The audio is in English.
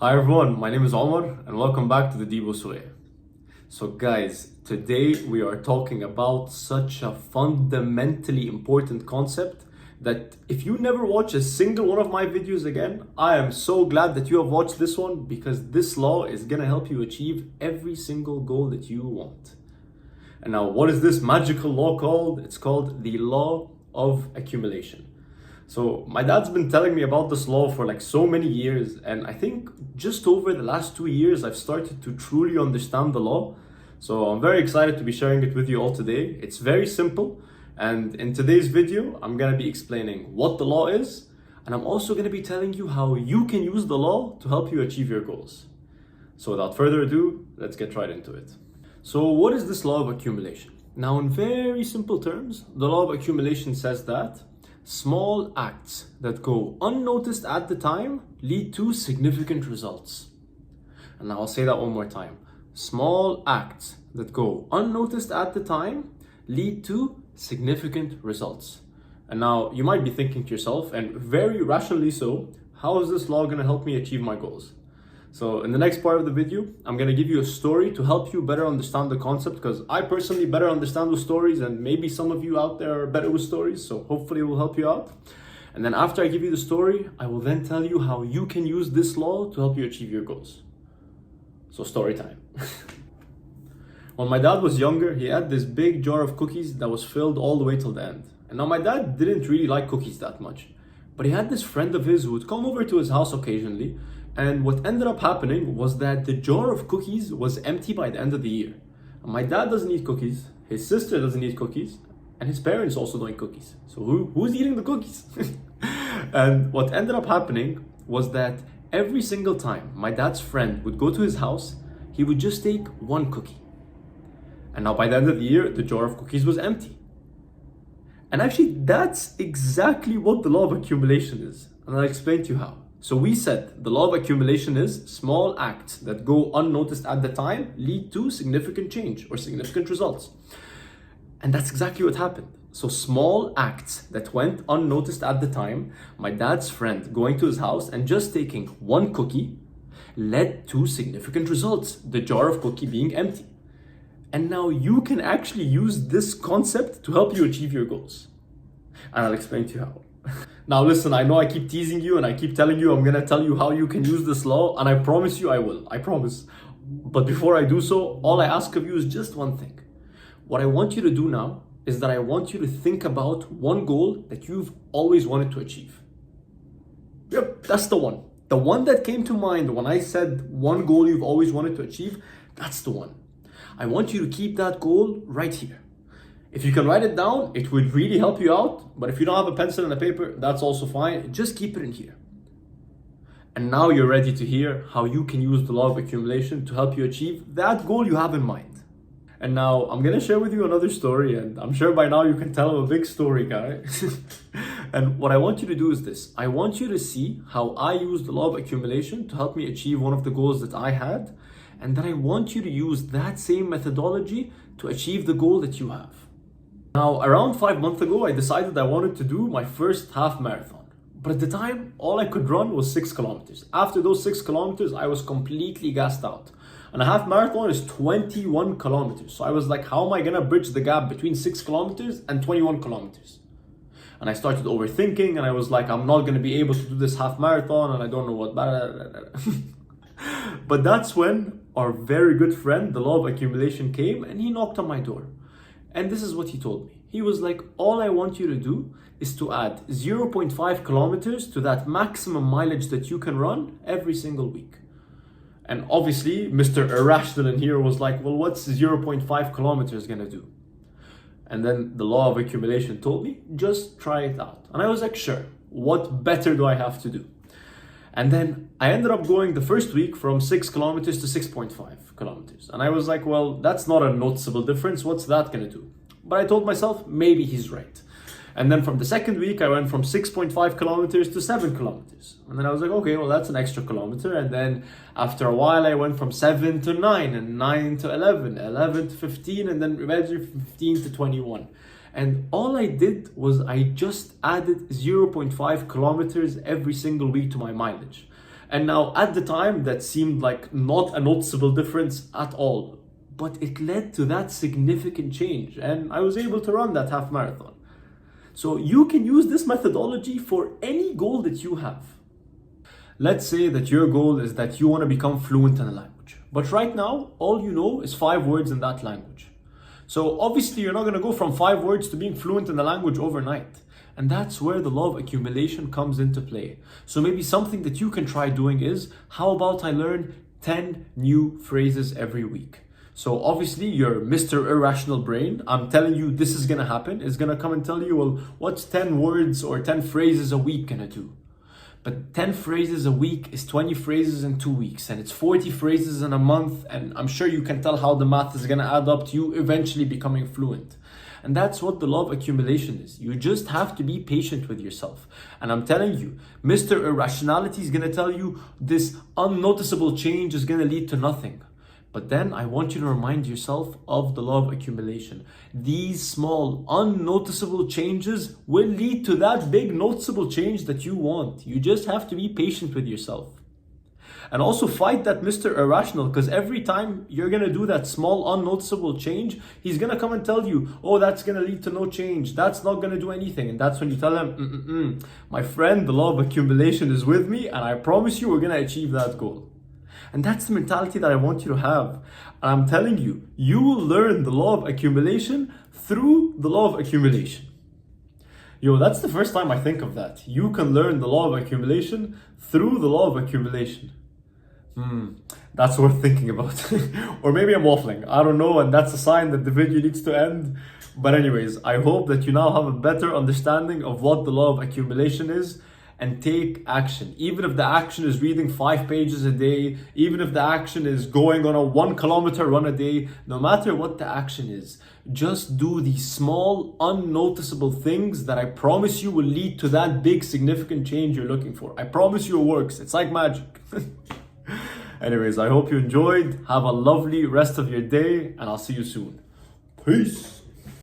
Hi everyone, my name is Omar and welcome back to the Debo Soya. So guys, today we are talking about such a fundamentally important concept that if you never watch a single one of my videos again, I am so glad that you have watched this one because this law is gonna help you achieve every single goal that you want. And now, what is this magical law called? It's called the law of accumulation. So my dad's been telling me about this law for like so many years, and I think just over the last 2 years I've started to truly understand the law. So I'm very excited to be sharing it with you all today. It's very simple, and in today's video I'm gonna be explaining what the law is, and I'm also gonna be telling you how you can use the law to help you achieve your goals. So without further ado, let's get right into it. So what is this law of accumulation? Now, in very simple terms, the law of accumulation says that small acts that go unnoticed at the time lead to significant results. And now I'll say that one more time. Small acts that go unnoticed at the time lead to significant results. And now you might be thinking to yourself, and very rationally so, how is this law going to help me achieve my goals? So in the next part of the video, I'm going to give you a story to help you better understand the concept, because I personally better understand with stories, and maybe some of you out there are better with stories, so hopefully it will help you out. And then after I give you the story, I will then tell you how you can use this law to help you achieve your goals. So story time. When my dad was younger, he had this big jar of cookies that was filled all the way till the end. And now my dad didn't really like cookies that much, but he had this friend of his who would come over to his house occasionally. And what ended up happening was that the jar of cookies was empty by the end of the year. And my dad doesn't eat cookies, his sister doesn't eat cookies, and his parents also don't eat cookies. So who's eating the cookies? And what ended up happening was that every single time my dad's friend would go to his house, he would just take one cookie. And now by the end of the year, the jar of cookies was empty. And actually, that's exactly what the law of accumulation is. And I'll explain to you how. So we said the law of accumulation is small acts that go unnoticed at the time lead to significant change or significant results. And that's exactly what happened. So small acts that went unnoticed at the time, my dad's friend going to his house and just taking one cookie, led to significant results, the jar of cookie being empty. And now you can actually use this concept to help you achieve your goals. And I'll explain to you how. Now listen, I know I keep teasing you and I keep telling you I'm gonna tell you how you can use this law, and I promise you I will, I promise. But before I do so, all I ask of you is just one thing. What I want you to do now is that I want you to think about one goal that you've always wanted to achieve. Yep, that's the one. The one that came to mind when I said one goal you've always wanted to achieve, that's the one. I want you to keep that goal right here. If you can write it down, it would really help you out. But if you don't have a pencil and a paper, that's also fine. Just keep it in here. And now you're ready to hear how you can use the law of accumulation to help you achieve that goal you have in mind. And now I'm going to share with you another story, and I'm sure by now you can tell I'm a big story guy. And what I want you to do is this. I want you to see how I use the law of accumulation to help me achieve one of the goals that I had. And then I want you to use that same methodology to achieve the goal that you have. Now, around 5 months ago, I decided I wanted to do my first half marathon. But at the time, all I could run was 6 kilometers. After those 6 kilometers, I was completely gassed out. And a half marathon is 21 kilometers. So I was like, how am I gonna bridge the gap between 6 kilometers and 21 kilometers? And I started overthinking, and I was like, I'm not gonna be able to do this half marathon, and I don't know what. But that's when our very good friend, the law of accumulation, came and he knocked on my door. And this is what he told me. He was like, all I want you to do is to add 0.5 kilometers to that maximum mileage that you can run every single week. And obviously, Mr. Irrational in here was like, well, what's 0.5 kilometers gonna do? And then the law of accumulation told me, just try it out. And I was like, sure, what better do I have to do? And then I ended up going the first week from 6 kilometers to 6.5 kilometers. And I was like, well, that's not a noticeable difference. What's that gonna do? But I told myself, maybe he's right. And then from the second week, I went from 6.5 kilometers to 7 kilometers. And then I was like, okay, well, that's an extra kilometer. And then after a while, I went from 7 to 9, and 9 to 11, 11 to 15, and then eventually 15 to 21. And all I did was I just added 0.5 kilometers every single week to my mileage. And now at the time, that seemed like not a noticeable difference at all. But it led to that significant change, and I was able to run that half marathon. So you can use this methodology for any goal that you have. Let's say that your goal is that you want to become fluent in a language. But right now, all you know is 5 words in that language. So obviously you're not going to go from 5 words to being fluent in the language overnight. And that's where the law of accumulation comes into play. So maybe something that you can try doing is, how about I learn 10 new phrases every week? So obviously your Mr. Irrational Brain, I'm telling you this is gonna happen, is gonna come and tell you, well, what's 10 words or 10 phrases a week gonna do? But 10 phrases a week is 20 phrases in 2 weeks, and it's 40 phrases in a month, and I'm sure you can tell how the math is gonna add up to you eventually becoming fluent. And that's what the law of accumulation is. You just have to be patient with yourself. And I'm telling you, Mr. Irrationality is gonna tell you this unnoticeable change is gonna lead to nothing. But then I want you to remind yourself of the law of accumulation. These small, unnoticeable changes will lead to that big noticeable change that you want. You just have to be patient with yourself. And also fight that Mr. Irrational, because every time you're going to do that small, unnoticeable change, he's going to come and tell you, oh, that's going to lead to no change. That's not going to do anything. And that's when you tell him, my friend, the law of accumulation is with me, and I promise you we're going to achieve that goal. And that's the mentality that I want you to have. And I'm telling you, you will learn the law of accumulation through the law of accumulation. Yo, that's the first time I think of that. You can learn the law of accumulation through the law of accumulation. That's worth thinking about. Or maybe I'm waffling. I don't know, and that's a sign that the video needs to end. But anyways, I hope that you now have a better understanding of what the law of accumulation is, and take action. Even if the action is reading 5 pages a day, even if the action is going on a 1 kilometer run a day, no matter what the action is, just do these small, unnoticeable things that I promise you will lead to that big, significant change you're looking for. I promise you it works. It's like magic. Anyways, I hope you enjoyed. Have a lovely rest of your day, and I'll see you soon. Peace.